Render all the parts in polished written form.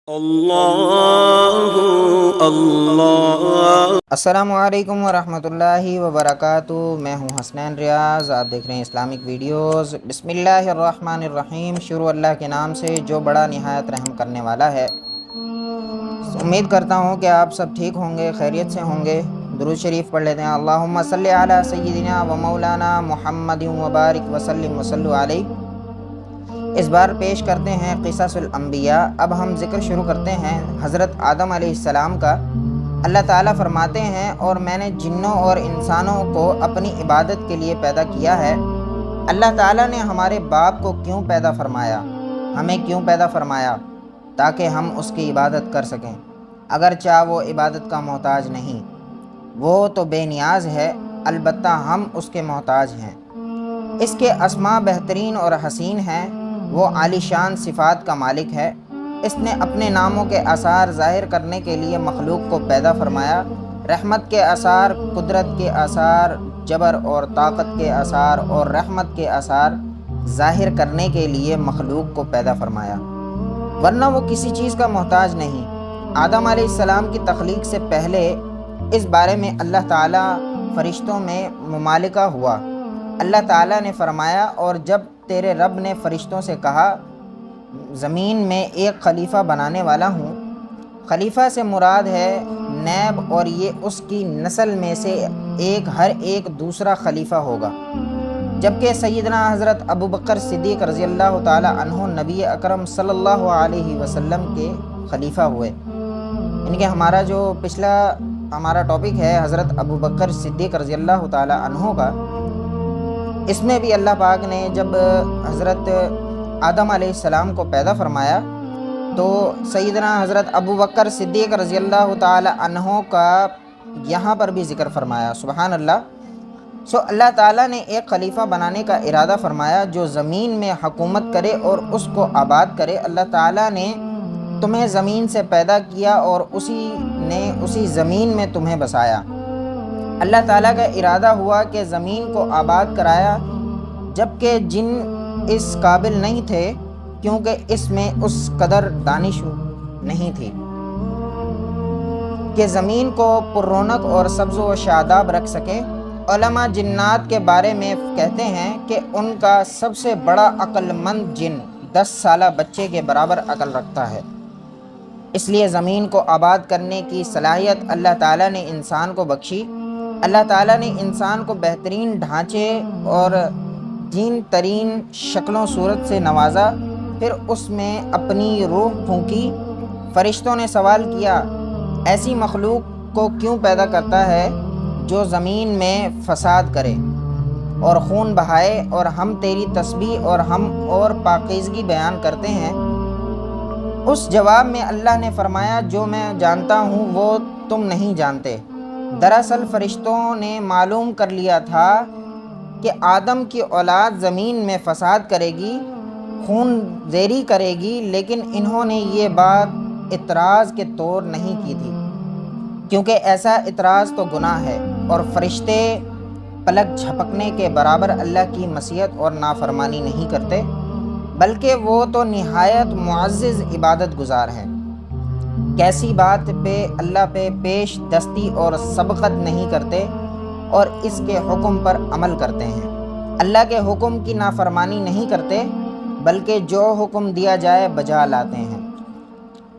اللہ اللہ۔ السلام علیکم ورحمۃ اللہ وبرکاتہ۔ میں ہوں حسنین ریاض، آپ دیکھ رہے ہیں اسلامک ویڈیوز۔ بسم اللہ الرحمن الرحیم۔ شروع اللہ کے نام سے جو بڑا نہایت رحم کرنے والا ہے۔ امید کرتا ہوں کہ آپ سب ٹھیک ہوں گے، خیریت سے ہوں گے۔ درود شریف پڑھ لیتے ہیں۔ اللہم صلی علی سیدنا و مولانا محمد وبارک وسلم وصلو علیہ۔ اس بار پیش کرتے ہیں قصص الانبیاء۔ اب ہم ذکر شروع کرتے ہیں حضرت آدم علیہ السلام کا۔ اللہ تعالیٰ فرماتے ہیں، اور میں نے جنوں اور انسانوں کو اپنی عبادت کے لیے پیدا کیا ہے۔ اللہ تعالیٰ نے ہمارے باپ کو کیوں پیدا فرمایا، ہمیں کیوں پیدا فرمایا؟ تاکہ ہم اس کی عبادت کر سکیں، اگرچہ وہ عبادت کا محتاج نہیں، وہ تو بے نیاز ہے، البتہ ہم اس کے محتاج ہیں۔ اس کے اسماء بہترین اور حسین ہیں، وہ عالی شان صفات کا مالک ہے۔ اس نے اپنے ناموں کے آثار ظاہر کرنے کے لیے مخلوق کو پیدا فرمایا۔ رحمت کے آثار، قدرت کے آثار، جبر اور طاقت کے آثار اور رحمت کے آثار ظاہر کرنے کے لیے مخلوق کو پیدا فرمایا، ورنہ وہ کسی چیز کا محتاج نہیں۔ آدم علیہ السلام کی تخلیق سے پہلے اس بارے میں اللہ تعالیٰ فرشتوں میں ممالکہ ہوا۔ اللہ تعالیٰ نے فرمایا، اور جب تیرے رب نے فرشتوں سے کہا، زمین میں ایک خلیفہ بنانے والا ہوں۔ خلیفہ سے مراد ہے نیب، اور یہ اس کی نسل میں سے ہر ایک دوسرا خلیفہ ہوگا۔ جبکہ سیدنا حضرت ابو بکر صدیق رضی اللہ تعالی عنہ نبی اکرم صلی اللہ علیہ وسلم کے خلیفہ ہوئے۔ یعنی کہ ہمارا ٹاپک ہے حضرت ابو بکر صدیق رضی اللہ تعالی عنہ کا۔ اس میں بھی اللہ پاک نے جب حضرت آدم علیہ السلام کو پیدا فرمایا تو سیدنا حضرت ابو بکر صدیق رضی اللہ تعالی عنہ کا یہاں پر بھی ذکر فرمایا۔ سبحان اللہ۔ اللہ تعالیٰ نے ایک خلیفہ بنانے کا ارادہ فرمایا جو زمین میں حکومت کرے اور اس کو آباد کرے۔ اللہ تعالیٰ نے تمہیں زمین سے پیدا کیا اور اسی زمین میں تمہیں بسایا۔ اللہ تعالیٰ کا ارادہ ہوا کہ زمین کو آباد کرایا، جبکہ جن اس قابل نہیں تھے، کیونکہ اس میں اس قدر دانش نہیں تھی کہ زمین کو پر رونق اور سبز و شاداب رکھ سکے۔ علماء جنات کے بارے میں کہتے ہیں کہ ان کا سب سے بڑا عقل مند جن 10 سالہ بچے کے برابر عقل رکھتا ہے۔ اس لیے زمین کو آباد کرنے کی صلاحیت اللہ تعالیٰ نے انسان کو بخشی۔ اللہ تعالیٰ نے انسان کو بہترین ڈھانچے اور دین ترین شکل و صورت سے نوازا، پھر اس میں اپنی روح پھونکی۔ فرشتوں نے سوال کیا، ایسی مخلوق کو کیوں پیدا کرتا ہے جو زمین میں فساد کرے اور خون بہائے، اور ہم تیری تسبیح اور پاکیزگی بیان کرتے ہیں؟ اس جواب میں اللہ نے فرمایا، جو میں جانتا ہوں وہ تم نہیں جانتے۔ دراصل فرشتوں نے معلوم کر لیا تھا کہ آدم کی اولاد زمین میں فساد کرے گی، خون زیری کرے گی، لیکن انہوں نے یہ بات اعتراض کے طور نہیں کی تھی، کیونکہ ایسا اعتراض تو گناہ ہے، اور فرشتے پلک جھپکنے کے برابر اللہ کی معصیت اور نافرمانی نہیں کرتے، بلکہ وہ تو نہایت معزز عبادت گزار ہیں۔ کیسی بات پہ اللہ پہ پیش دستی اور سبقت نہیں کرتے، اور اس کے حکم پر عمل کرتے ہیں۔ اللہ کے حکم کی نافرمانی نہیں کرتے، بلکہ جو حکم دیا جائے بجا لاتے ہیں۔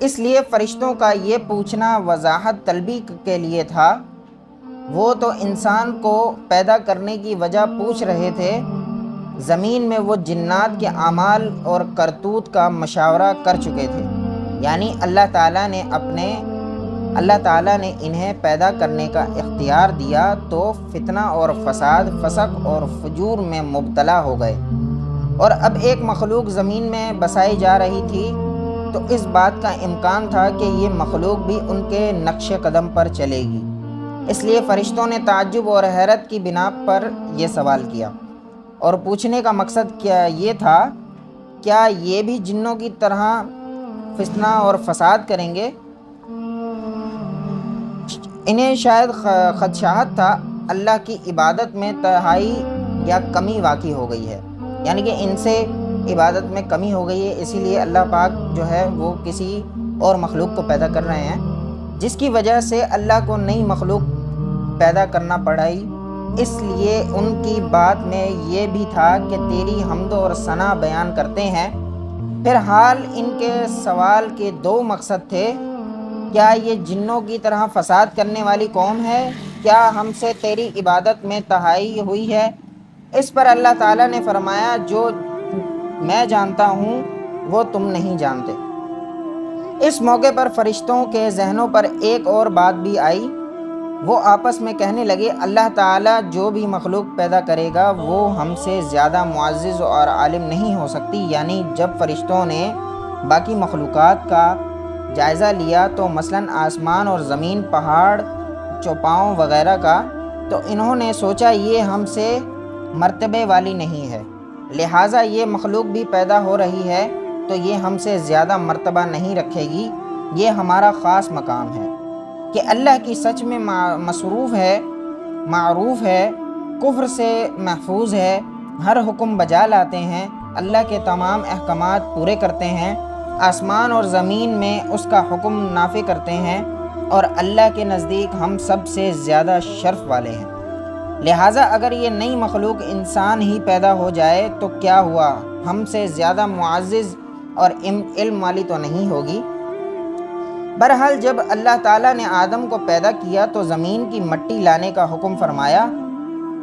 اس لیے فرشتوں کا یہ پوچھنا وضاحت طلبی کے لیے تھا۔ وہ تو انسان کو پیدا کرنے کی وجہ پوچھ رہے تھے، زمین میں وہ جنات کے اعمال اور کرتوت کا مشاورہ کر چکے تھے۔ یعنی اللہ تعالیٰ نے انہیں پیدا کرنے کا اختیار دیا تو فتنہ اور فساد، فسق اور فجور میں مبتلا ہو گئے، اور اب ایک مخلوق زمین میں بسائی جا رہی تھی، تو اس بات کا امکان تھا کہ یہ مخلوق بھی ان کے نقش قدم پر چلے گی۔ اس لیے فرشتوں نے تعجب اور حیرت کی بنا پر یہ سوال کیا، اور پوچھنے کا مقصد یہ تھا، کیا یہ بھی جنوں کی طرح فتنہ اور فساد کریں گے؟ انہیں شاید خدشات تھا اللہ کی عبادت میں تہائی یا کمی واقع ہو گئی ہے، یعنی کہ ان سے عبادت میں کمی ہو گئی ہے، اسی لیے اللہ پاک جو ہے وہ کسی اور مخلوق کو پیدا کر رہے ہیں، جس کی وجہ سے اللہ کو نئی مخلوق پیدا کرنا پڑی۔ اس لیے ان کی بات میں یہ بھی تھا کہ تیری حمد اور ثنا بیان کرتے ہیں۔ پھر حال ان کے سوال کے دو مقصد تھے: کیا یہ جنوں کی طرح فساد کرنے والی قوم ہے؟ کیا ہم سے تیری عبادت میں تہائی ہوئی ہے؟ اس پر اللہ تعالیٰ نے فرمایا، جو میں جانتا ہوں وہ تم نہیں جانتے۔ اس موقع پر فرشتوں کے ذہنوں پر ایک اور بات بھی آئی۔ وہ آپس میں کہنے لگے، اللہ تعالیٰ جو بھی مخلوق پیدا کرے گا وہ ہم سے زیادہ معزز اور عالم نہیں ہو سکتی۔ یعنی جب فرشتوں نے باقی مخلوقات کا جائزہ لیا تو مثلاً آسمان اور زمین، پہاڑ، چوپاؤں وغیرہ کا، تو انہوں نے سوچا یہ ہم سے مرتبے والی نہیں ہے، لہٰذا یہ مخلوق بھی پیدا ہو رہی ہے تو یہ ہم سے زیادہ مرتبہ نہیں رکھے گی، یہ ہمارا خاص مقام ہے کہ اللہ کی سچ میں مصروف ہے، معروف ہے، کفر سے محفوظ ہے، ہر حکم بجا لاتے ہیں، اللہ کے تمام احکامات پورے کرتے ہیں، آسمان اور زمین میں اس کا حکم نافذ کرتے ہیں، اور اللہ کے نزدیک ہم سب سے زیادہ شرف والے ہیں۔ لہٰذا اگر یہ نئی مخلوق انسان ہی پیدا ہو جائے تو کیا ہوا، ہم سے زیادہ معزز اور علم والی تو نہیں ہوگی۔ بہرحال جب اللہ تعالیٰ نے آدم کو پیدا کیا تو زمین کی مٹی لانے کا حکم فرمایا۔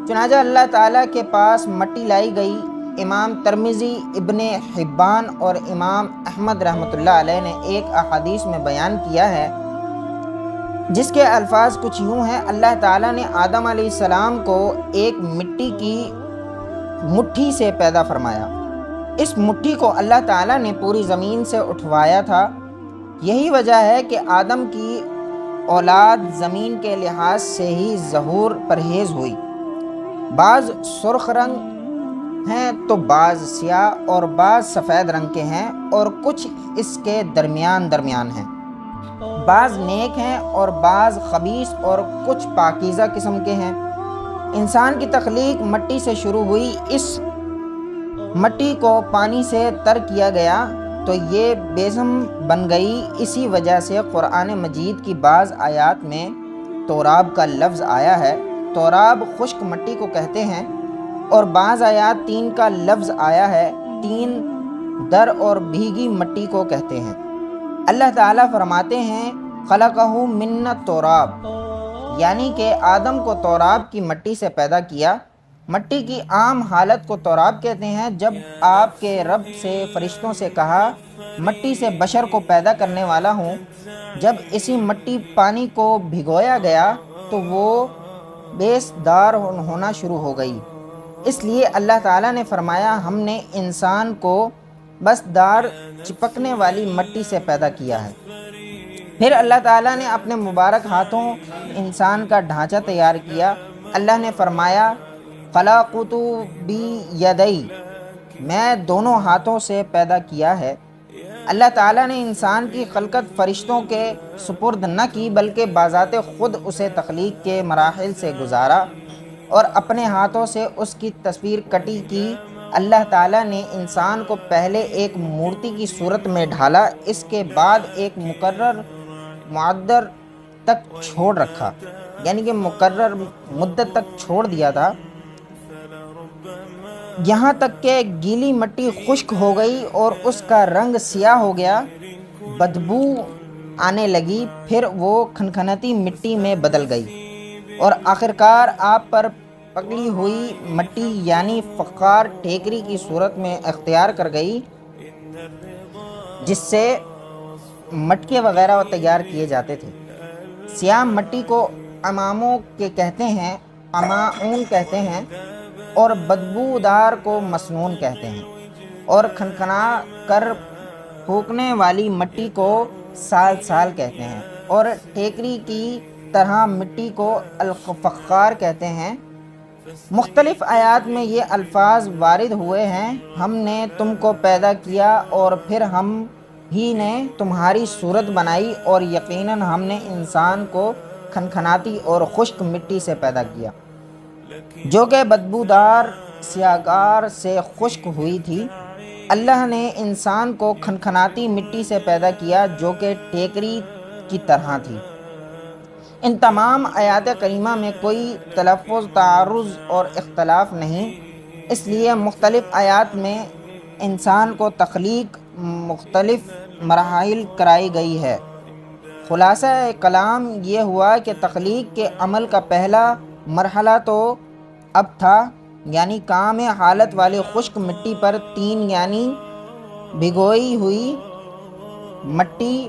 چنانچہ اللہ تعالیٰ کے پاس مٹی لائی گئی۔ امام ترمذی، ابن حبان اور امام احمد رحمۃ اللہ علیہ نے ایک احادیث میں بیان کیا ہے جس کے الفاظ کچھ یوں ہیں: اللہ تعالیٰ نے آدم علیہ السلام کو ایک مٹی کی مٹھی سے پیدا فرمایا۔ اس مٹھی کو اللہ تعالیٰ نے پوری زمین سے اٹھوایا تھا۔ یہی وجہ ہے کہ آدم کی اولاد زمین کے لحاظ سے ہی ظہور پرہیز ہوئی۔ بعض سرخ رنگ ہیں تو بعض سیاہ اور بعض سفید رنگ کے ہیں اور کچھ اس کے درمیان ہیں۔ بعض نیک ہیں اور بعض خبیث اور کچھ پاکیزہ قسم کے ہیں۔ انسان کی تخلیق مٹی سے شروع ہوئی۔ اس مٹی کو پانی سے تر کیا گیا تو یہ بیزم بن گئی۔ اسی وجہ سے قرآن مجید کی بعض آیات میں توراب کا لفظ آیا ہے۔ توراب خشک مٹی کو کہتے ہیں، اور بعض آیات تین کا لفظ آیا ہے۔ تین در اور بھیگی مٹی کو کہتے ہیں۔ اللہ تعالیٰ فرماتے ہیں، خلقہ من تراب، یعنی کہ آدم کو توراب کی مٹی سے پیدا کیا۔ مٹی کی عام حالت کو توراب کہتے ہیں۔ جب آپ کے رب سے فرشتوں سے کہا، مٹی سے بشر کو پیدا کرنے والا ہوں، جب اسی مٹی پانی کو بھگویا گیا تو وہ بیس دار ہونا شروع ہو گئی۔ اس لیے اللہ تعالیٰ نے فرمایا، ہم نے انسان کو بس دار چپکنے والی مٹی سے پیدا کیا ہے۔ پھر اللہ تعالیٰ نے اپنے مبارک ہاتھوں انسان کا ڈھانچہ تیار کیا۔ اللہ نے فرمایا، خلقت بیدی، میں دونوں ہاتھوں سے پیدا کیا ہے۔ اللہ تعالیٰ نے انسان کی خلقت فرشتوں کے سپرد نہ کی بلکہ بذات خود اسے تخلیق کے مراحل سے گزارا اور اپنے ہاتھوں سے اس کی تصویر کٹی کی۔ اللہ تعالیٰ نے انسان کو پہلے ایک مورتی کی صورت میں ڈھالا، اس کے بعد ایک مقرر معدر تک چھوڑ رکھا، یعنی کہ مقرر مدت تک چھوڑ دیا تھا، یہاں تک کہ گیلی مٹی خشک ہو گئی اور اس کا رنگ سیاہ ہو گیا، بدبو آنے لگی، پھر وہ کھنکھنتی مٹی میں بدل گئی اور آخرکار آپ پر پگلی ہوئی مٹی یعنی فخار ٹھیکری کی صورت میں اختیار کر گئی، جس سے مٹکے وغیرہ تیار کیے جاتے تھے۔ سیاہ مٹی کو اماموں کے کہتے ہیں، اماؤن کہتے ہیں، اور بدبودار کو مسنون کہتے ہیں، اور کھنکھنا کر پھونکنے والی مٹی کو سال کہتے ہیں، اور ٹھیکری کی طرح مٹی کو الفخار کہتے ہیں۔ مختلف آیات میں یہ الفاظ وارد ہوئے ہیں، ہم نے تم کو پیدا کیا اور پھر ہم ہی نے تمہاری صورت بنائی، اور یقیناً ہم نے انسان کو کھنکھناتی اور خشک مٹی سے پیدا کیا جو کہ بدبودار سیاہکار سے خشک ہوئی تھی۔ اللہ نے انسان کو کھنکھناتی مٹی سے پیدا کیا جو کہ ٹیکری کی طرح تھی۔ ان تمام آیات کریمہ میں کوئی تلفظ، تعارض اور اختلاف نہیں، اس لیے مختلف آیات میں انسان کو تخلیق مختلف مراحل کرائی گئی ہے۔ خلاصہ کلام یہ ہوا کہ تخلیق کے عمل کا پہلا مرحلہ تو اب تھا، یعنی کام حالت والی خشک مٹی پر تین یعنی بھگوئی ہوئی مٹی،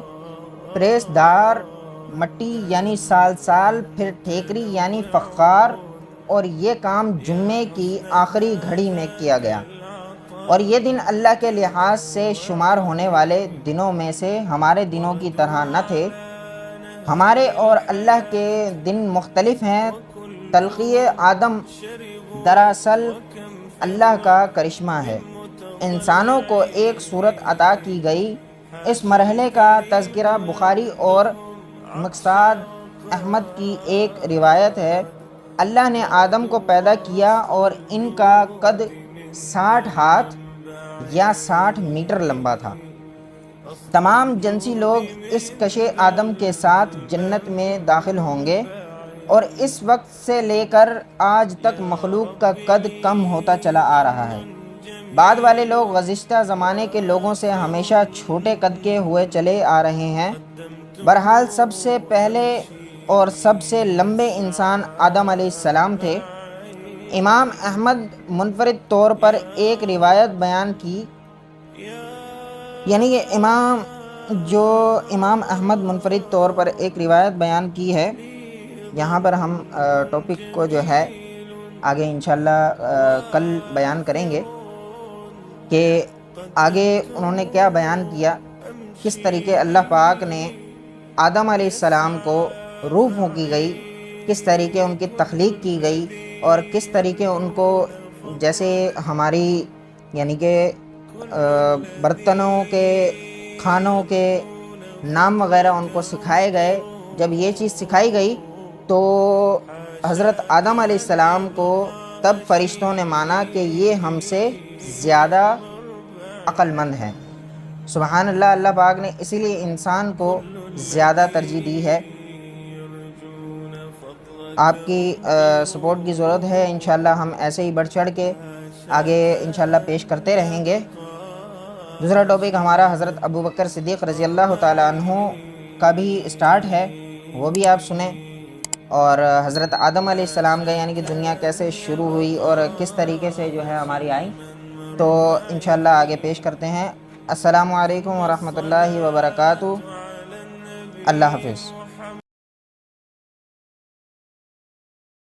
پریس دار مٹی یعنی سال، پھر ٹھیکری یعنی فخار، اور یہ کام جمعے کی آخری گھڑی میں کیا گیا، اور یہ دن اللہ کے لحاظ سے شمار ہونے والے دنوں میں سے ہمارے دنوں کی طرح نہ تھے۔ ہمارے اور اللہ کے دن مختلف ہیں۔ تلقی آدم دراصل اللہ کا کرشمہ ہے، انسانوں کو ایک صورت عطا کی گئی۔ اس مرحلے کا تذکرہ بخاری اور مقصاد احمد کی ایک روایت ہے۔ اللہ نے آدم کو پیدا کیا اور ان کا قد 60 ہاتھ یا 60 میٹر لمبا تھا۔ تمام جنسی لوگ اس کش آدم کے ساتھ جنت میں داخل ہوں گے، اور اس وقت سے لے کر آج تک مخلوق کا قد کم ہوتا چلا آ رہا ہے۔ بعد والے لوگ گزشتہ زمانے کے لوگوں سے ہمیشہ چھوٹے قد کے ہوئے چلے آ رہے ہیں۔ بہرحال سب سے پہلے اور سب سے لمبے انسان آدم علیہ السلام تھے۔ امام احمد منفرد طور پر ایک روایت بیان کی، یعنی کہ امام احمد منفرد طور پر ایک روایت بیان کی ہے۔ یہاں پر ہم ٹاپک کو جو ہے آگے انشاءاللہ کل بیان کریں گے کہ آگے انہوں نے کیا بیان کیا، کس طریقے اللہ پاک نے آدم علیہ السلام کو روح پھونکی گئی، کس طریقے ان کی تخلیق کی گئی، اور کس طریقے ان کو جیسے ہماری یعنی کہ برتنوں کے، کھانوں کے نام وغیرہ ان کو سکھائے گئے۔ جب یہ چیز سکھائی گئی تو حضرت آدم علیہ السلام کو تب فرشتوں نے مانا کہ یہ ہم سے زیادہ عقل مند ہیں۔ سبحان اللہ، اللہ پاک نے اسی لیے انسان کو زیادہ ترجیح دی ہے۔ آپ کی سپورٹ کی ضرورت ہے، انشاءاللہ ہم ایسے ہی بڑھ چڑھ کے آگے انشاءاللہ پیش کرتے رہیں گے۔ دوسرا ٹاپک ہمارا حضرت ابوبکر صدیق رضی اللہ تعالیٰ عنہ کا بھی سٹارٹ ہے، وہ بھی آپ سنیں، اور حضرت آدم علیہ السلام کا یعنی کہ دنیا کیسے شروع ہوئی اور کس طریقے سے جو ہے ہماری آئی، تو انشاءاللہ آگے پیش کرتے ہیں۔ السلام علیکم ورحمۃ اللہ وبرکاتہ۔ اللہ حافظ۔